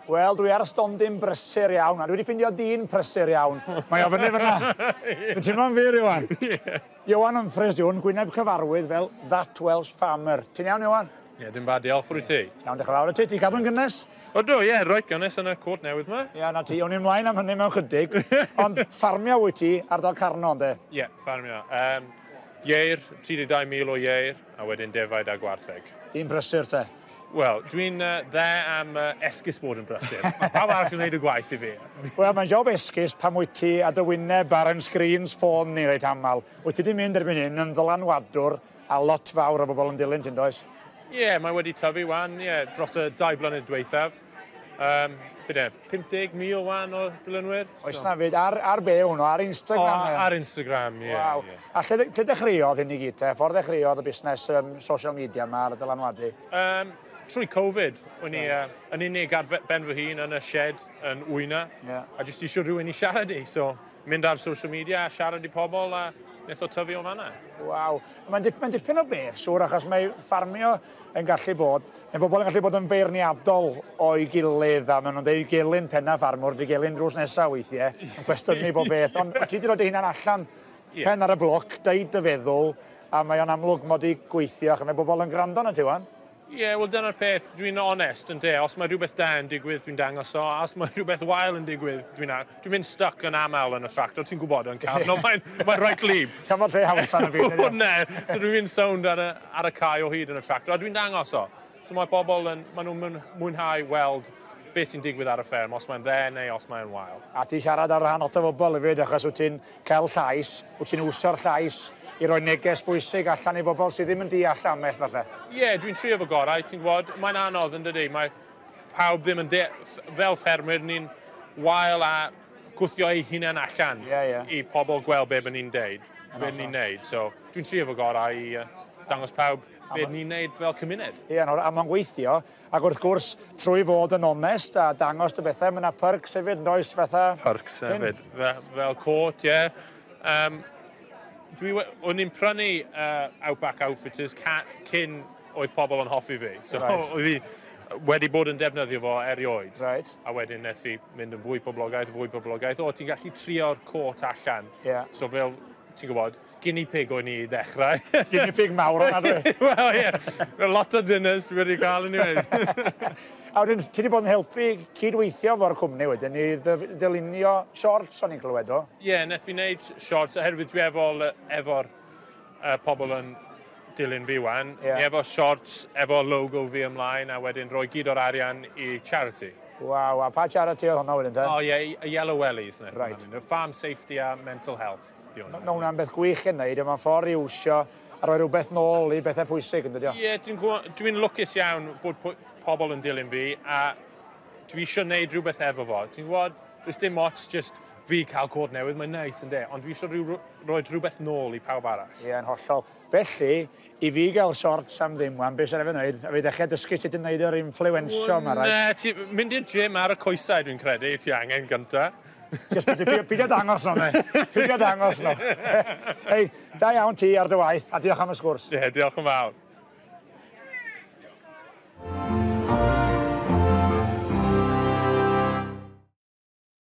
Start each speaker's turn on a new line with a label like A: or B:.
A: Wel, dwi ar y stondyn brysur iawn, a dwi wedi ffindio dyn prysur iawn. Mae o fyny fyna. Dwi'n teimlo'n fyr, Ioan. Ioan Humphries, diwn, gwyneb cyfarwydd fel That Welsh Farmer. Ti'n iawn, Ioan?
B: Ie, dim bad diolch fwy ti.
A: Iawn, dechrau fawr o ti. Ti'n cadw'n gynnes?
B: Oeddo, ie, roed gynnes yn y cwrt newydd yma.
A: Ie, na ti. O'n i'n mlaen am hynny mewn chydig. Ond ffarmio wyt ti ardal Carno, de?
B: Ie, ffarmio. Ieir, 32,000 o ieir, a wedyn defaid a gwartheg.
A: Dyn brysur, te?
B: Wel, dwi'n dde am esgus bod yn brysur. Pawb arall yn gwneud y gwaith i fi.
A: Wel, mae'n job esgus pan wyt ti a dy wyneb ar yn screens ffôn ni reit aml. Wyt ti wedi mynd erbyn hyn yn ddylanwadwr a lot fawr o bobl yn dilyn ti'n does?
B: Ie, mae wedi tyfu wan, ie, dros y 2 blynedd dweithaf. Bydde, 50,000 wan o dilynwyr.
A: Oes na fyd, ar be hwnnw, ar Instagram?
B: O, ar Instagram, ie.
A: Waw. A lle dechreuodd hyn i gyd te? Ffordd dechreuodd y busnes social media yma ar y dylanwadu?
B: Trwy Covid, o'n i yn unig ar ben fy hun yn y shed yn wyna, a jyst eisiau rhywun i siarad i, so mynd ar social media a siarad i pobl a wnaeth o tyfu o fanna.
A: Waw, mae'n dipyn o beth, siwr, achos mae ffarmio yn gallu bod, neu bobl yn gallu bod yn feirniadol o'i gilydd, a maen nhw'n dweud gelyn penna ffarmwr, di gelyn drws nesaf weithiau, yn cwestiynu bob beth, ond ti wedi dod i hunan allan pen ar y bloc, deud y feddwl, a mae o'n amlwg mod i gweithio, ac mae bobl yn gwrando na ti wan.
B: Ie, wel dyna'r peth, dwi'n onest yn de, os mae rhywbeth da yn digwydd, dwi'n dangos o, os mae rhywbeth wael yn digwydd, dwi'n mynd stuck yn aml yn y tractor, ti'n gwybod yn cael, no, mae'n rhaid glib.
A: Cafodd rhai haws ar y fi.
B: Ne, so dwi'n mynd sownd ar y cae o hyd yn y tractor, a dwi'n dangos o. So mae bobl maen nhw'n mwynhau weld beth sy'n digwydd ar y fferm, os mae'n dde neu os mae'n wael. A
A: ti siarad ar rhan o tyfobol hefyd, achos wyt ti'n cael llais, wyt ti'n wsio'r llais, i roi neges bwysig allan i bobl sydd ddim yn deall ameth falle.
B: Ie, dwi'n trio fy gorau, ti'n gwybod, mae'n anodd yn dydi, mae pawb ddim yn fel ffermwyr ni'n wael a gwthio ei hunain allan i pobl gweld be ni'n deud, be ni'n neud. So, dwi'n trio fy gorau i dangos pawb be ni'n neud fel cymuned.
A: Ie, a mae'n gweithio, ac wrth gwrs, trwy fod yn onest a dangos dy bethau, mae yna perks hefyd, yn does, fatha?
B: Perks hefyd, fel cwrt, ie. O'n i'n prynu Outback Outfitters cyn oedd pobl yn hoffi fi. So oedd hi wedi bod yn defnyddio fo erioed. A wedyn wnaeth i mynd yn fwy poblogaeth. O, ti'n gallu trio'r cwrt allan. So fel, ti'n gwybod, guinea pig o'n i i ddechrau.
A: Guinea pig mawr o'na dwi.
B: Wel, ie. Lot o dinners dwi wedi cael yn ei wneud.
A: A wedyn, ti wedi bod yn helpu cydweithio fo'r cwmni wedyn i ddilynio shorts o'n i'n clywed o?
B: Ie, wnaeth fi wneud shorts oherwydd dwi efo'r pobl yn dilyn fi wan. Efo shorts, efo logo fi ymlaen a wedyn rhoi gyd o'r arian i charity.
A: Waw, a pa charity oedd hwnna wedyn te?
B: O ie, y Yellow Wellies. Farm safety a mental health.
A: Mae hwnna'n beth gwych yn neud, mae'n ffordd i wsio a rhoi rhywbeth nôl i bethau pwysig yn dydio.
B: Ie, dwi'n lwcus iawn bod pobl yn dilyn fi a dwi eisiau gwneud rhywbeth efo fo. Ti'n gwybod, does dim ots just fi cael cwrt newydd, mae'n neis yn de, ond dwi eisiau rhoi rhywbeth nôl i pawb arall.
A: Ie, yn hollol. Felly, i fi gael shorts am ddim wan, beth sy'n efo wneud? A fi ddechrau dysgu sut yn wneud yr influensio yma, rhaid?
B: Ne, mynd i'r gym ar y coesau dwi'n credu, ti angen gynta.
A: Pidio dangos nhw, ne? Pidio dangos nhw. Hei, da iawn ti ar dy waith, a diolch am y sgwrs.
B: Ie, diolch yn fawr.